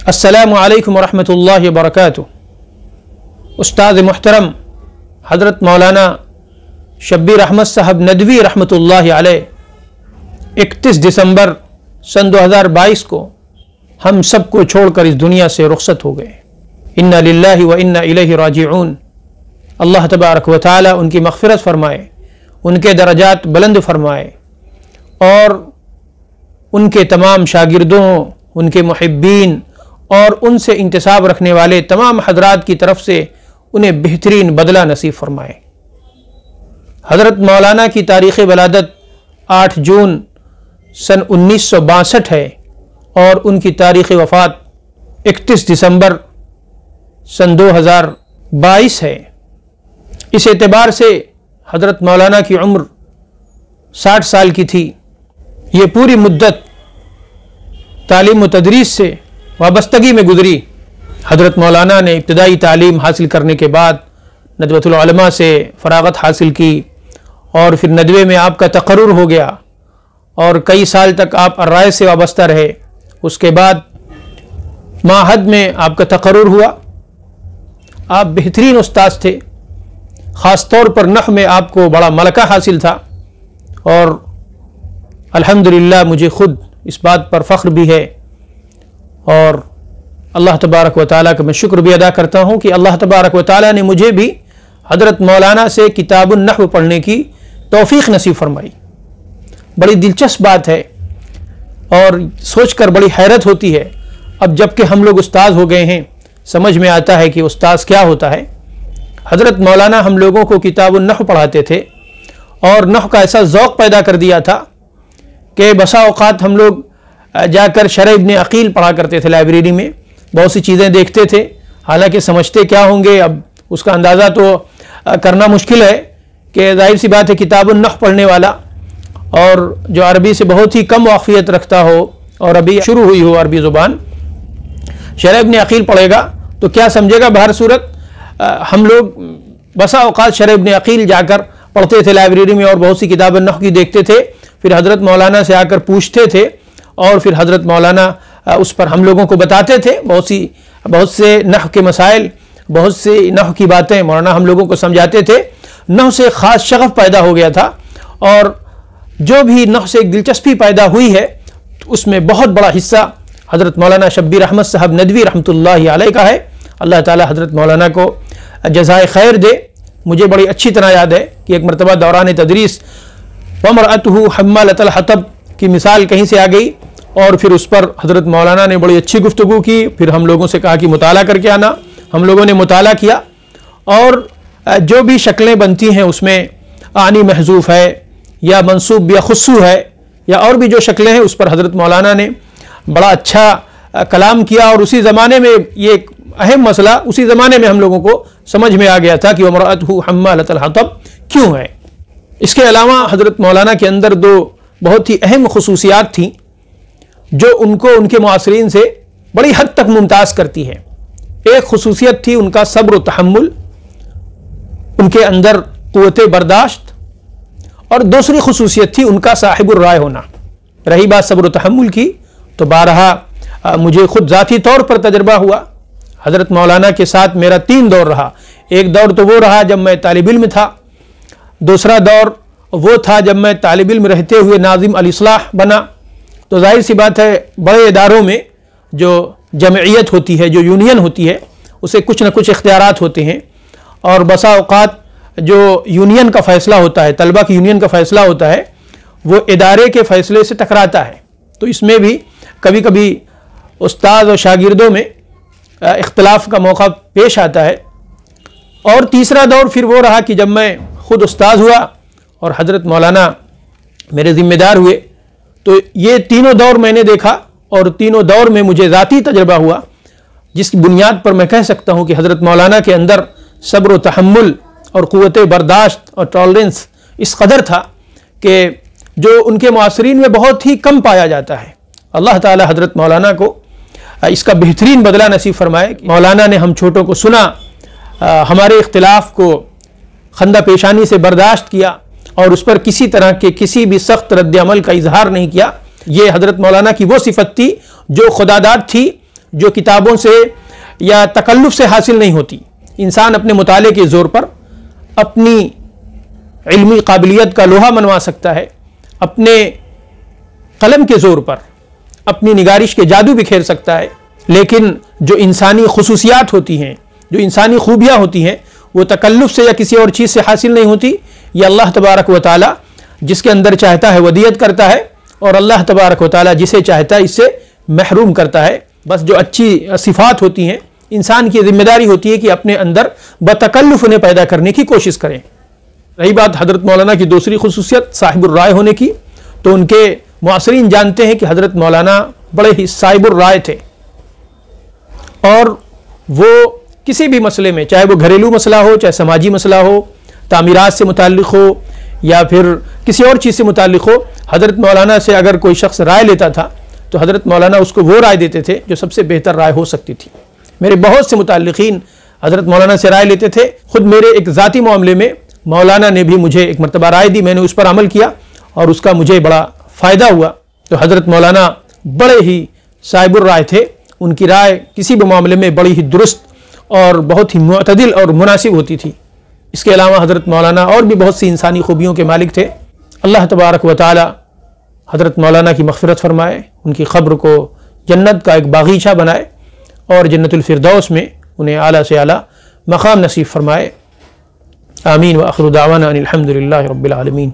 अस्सलामु अलैकुम वरहमतुल्लाहि वबरकातुहू। उस्ताद मुहतरम हज़रत मौलाना शब्बीर अहमद साहब नदवी रहमतुल्लाहि अलैह 31 दिसंबर सन 2022 को हम सबको छोड़कर इस दुनिया से रुखसत हो गए। इन्ना लिल्लाहि व इन्ना इलैहि राजिऊन। अल्लाह तबारक व तआला उनकी मग़फ़िरत फ़रमाए, उनके दरजात बुलंद फ़रमाए और उनके तमाम शागिर्दों, उनके मुहिब्बीन और उनसे इंतसाब रखने वाले तमाम हजरात की तरफ से उन्हें बेहतरीन बदला नसीब फरमाए। हज़रत मौलाना की तारीख़ वलादत 8 जून सन 1962 है और उनकी तारीख़ वफ़ात 31 दिसंबर सन 2022 है। इस एतबार से हज़रत मौलाना की उम्र 60 साल की थी। ये पूरी मुद्दत तालीम व तदरीस से वाबस्तगी में गुजरी। हज़रत मौलाना ने इब्तदाई तालीम हासिल करने के बाद नदवतुल उलमा से फ़रागत हासिल की और फिर नदवे में आपका तक़र्रुर हो गया और कई साल तक आप अर्राए से वाबस्ता रहे। उसके बाद माहद में आपका तक़र्रुर हुआ। आप बेहतरीन उस्ताद थे, ख़ास तौर पर नहव में आपको बड़ा मलका हासिल था और अल्हम्दुलिल्लाह मुझे ख़ुद इस बात पर फ़ख्र भी है और अल्लाह तबारक व तआला का मैं शुक्र भी अदा करता हूँ कि अल्लाह तबारक व तआला ने मुझे भी हज़रत मौलाना से किताबुन नहव पढ़ने की तौफ़ीक़ नसीब फरमाई। बड़ी दिलचस्प बात है और सोचकर बड़ी हैरत होती है। अब जबकि हम लोग उस्ताद हो गए हैं, समझ में आता है कि उस्ताद क्या होता है। हज़रत मौलाना हम लोगों को किताबुन नहव पढ़ाते थे और नहव का ऐसा ज़ौक़ पैदा कर दिया था कि बसा औक़ात हम लोग जाकर शरह इब्न अक़ील पढ़ा करते थे। लाइब्रेरी में बहुत सी चीज़ें देखते थे, हालांकि समझते क्या होंगे अब उसका अंदाज़ा तो करना मुश्किल है कि जाहिर सी बात है किताबुन नहव पढ़ने वाला और जो अरबी से बहुत ही कम वाक़फ़ियत रखता हो और अभी शुरू हुई हो अरबी ज़ुबान, शरह इब्न अक़ील पढ़ेगा तो क्या समझेगा। बहर सूरत हम लोग बसा औक़ात शरह इब्न अक़ील जाकर पढ़ते थे लाइब्रेरी में और बहुत सी किताबुन नहव की देखते थे। फिर हज़रत मौलाना से आकर पूछते थे और फिर हज़रत मौलाना उस पर हम लोगों को बताते थे। बहुत से नहव के मसाइल, बहुत से नहव की बातें मौलाना हम लोगों को समझाते थे। नहव से ख़ास शग़फ़ पैदा हो गया था और जो भी नहव से एक दिलचस्पी पैदा हुई है तो उसमें बहुत बड़ा हिस्सा हज़रत मौलाना शब्बीर अहमद साहब नदवी रहमतुल्लाहि अलैह का है। अल्लाह ताला हज़रत मौलाना को जज़ाए खैर दे। मुझे बड़ी अच्छी तरह याद है कि एक मरतबा दौरान तदरीस वमरअतहु हम्मालतल हतब की मिसाल कहीं से आ गई और फिर उस पर हज़रत मौलाना ने बड़ी अच्छी गुफ्तगू की। फिर हम लोगों से कहा कि मुताला करके आना। हम लोगों ने मुताला किया और जो भी शक्लें बनती हैं उसमें आनी महजूफ़ है या मनसूब या खुस्सू है या और भी जो शक्लें हैं उस पर हज़रत मौलाना ने बड़ा अच्छा कलाम किया और उसी ज़माने में ये एक अहम मसला उसी ज़माने में हम लोगों को समझ में आ गया था कि वमरअतहु हम्मालतल हतब क्यों है। इसके अलावा हज़रत मौलाना के अंदर दो बहुत ही अहम खुसूसियात थीं जो उनको उनके मुआसरीन से बड़ी हद तक मुमताज़ करती है। एक खुसूसियत थी उनका सब्र व तहम्मुल, उनके अंदर क़ुव्वत बर्दाश्त और दूसरी खुसूसियत थी उनका साहिबुर राय होना। रही बात सब्र व तहम्मुल की तो बारहा मुझे ख़ुद ज़ाती तौर पर तजर्बा हुआ। हज़रत मौलाना के साथ मेरा 3 दौर रहा। एक दौर तो वो रहा जब मैं तालिब इल्म था, दूसरा दौर वो था जब मैं तालिब इल्म रहते हुए नाज़िम अल इस्लाह बना। तो जाहिर सी बात है बड़े इदारों में जो जमइयत होती है, जो यूनियन होती है, उसे कुछ न कुछ इख्तियारात होते हैं और बसा औक़ात जो यूनियन का फ़ैसला होता है, तलबा की यूनियन का फ़ैसला होता है, वो इदारे के फ़ैसले से टकराता है। तो इसमें भी कभी कभी उस्ताद और शागिर्दों में इख्तिलाफ़ का मौका पेश आता है। और तीसरा दौर फिर वो रहा कि जब मैं ख़ुद उस्ताद हुआ और हज़रत मौलाना मेरे ज़िम्मेदार हुए तो ये तीनों दौर मैंने देखा और तीनों दौर में मुझे ज़ाती तजर्बा हुआ जिसकी बुनियाद पर मैं कह सकता हूँ कि हज़रत मौलाना के अंदर सब्र व तहम्मुल और क़ुव्वत बर्दाश्त और टॉलरेंस इस कदर था कि जो उनके मुआसरीन में बहुत ही कम पाया जाता है। अल्लाह ताला हज़रत मौलाना को इसका बेहतरीन बदला नसीब फरमाए। मौलाना ने हम छोटों को सुना, हमारे इख्तिलाफ़ को खंदा पेशानी से बर्दाश्त किया और उस पर किसी तरह के किसी भी सख्त रद्द अमल का इजहार नहीं किया। ये हज़रत मौलाना की वो सिफत थी जो खुदादाद थी, जो किताबों से या तकल्लुफ से हासिल नहीं होती। इंसान अपने मुताले के ज़ोर पर अपनी इल्मी काबिलियत का लोहा मनवा सकता है, अपने कलम के ज़ोर पर अपनी निगारिश के जादू बिखेर सकता है, लेकिन जो इंसानी खुसूसियात होती हैं, जो इंसानी खूबियाँ होती हैं, वो तकल्लुफ से या किसी और चीज़ से हासिल नहीं होती। ये अल्लाह तबारक व तआला जिसके अंदर चाहता है वदियत करता है, और अल्लाह तबारक व तआला जिसे चाहता है इससे महरूम करता है। बस जो अच्छी सिफ़ात होती हैं, इंसान की जिम्मेदारी होती है कि अपने अंदर बतकल्लुफ उन्हें पैदा करने की कोशिश करें। रही बात हज़रत मौलाना की दूसरी खुसूसियत साहिबुर राय होने की, तो उनके मुआसरीन जानते हैं कि हज़रत मौलाना बड़े ही साहिबुर राय थे, और वो किसी भी मसले में, चाहे वो घरेलू मसला हो, चाहे समाजी मसला हो, तामीरात से मुताल्लिक़ हो या फिर किसी और चीज़ से मुताल्लिक़ हो, हज़रत मौलाना से अगर कोई शख्स राय लेता था तो हज़रत मौलाना उसको वो राय देते थे जो सबसे बेहतर राय हो सकती थी। मेरे बहुत से मुताल्लिक़ीन हज़रत मौलाना से राय लेते थे। ख़ुद मेरे एक ज़ाती मामले में मौलाना ने भी मुझे एक मरतबा राय दी, मैंने उस पर अमल किया और उसका मुझे बड़ा फ़ायदा हुआ। तो हज़रत मौलाना बड़े ही साहिबुर राय थे, उनकी राय किसी भी मामले में बड़ी ही दुरुस्त और बहुत ही मुअतदिल और मुनासिब होती थी। इसके अलावा हज़रत मौलाना और भी बहुत सी इंसानी खूबियों के मालिक थे। अल्लाह तबारक व तआला हज़रत मौलाना की मग़फ़िरत फ़रमाए, उनकी क़ब्र को जन्नत का एक बागीचा बनाए और जन्नतुल फ़िरदौस में उन्हें आला से आला मक़ाम नसीब फ़रमाए। आमीन व आख़िरु दावाना अनिल हम्दुलिल्लाहि रब्बिल आलमीन।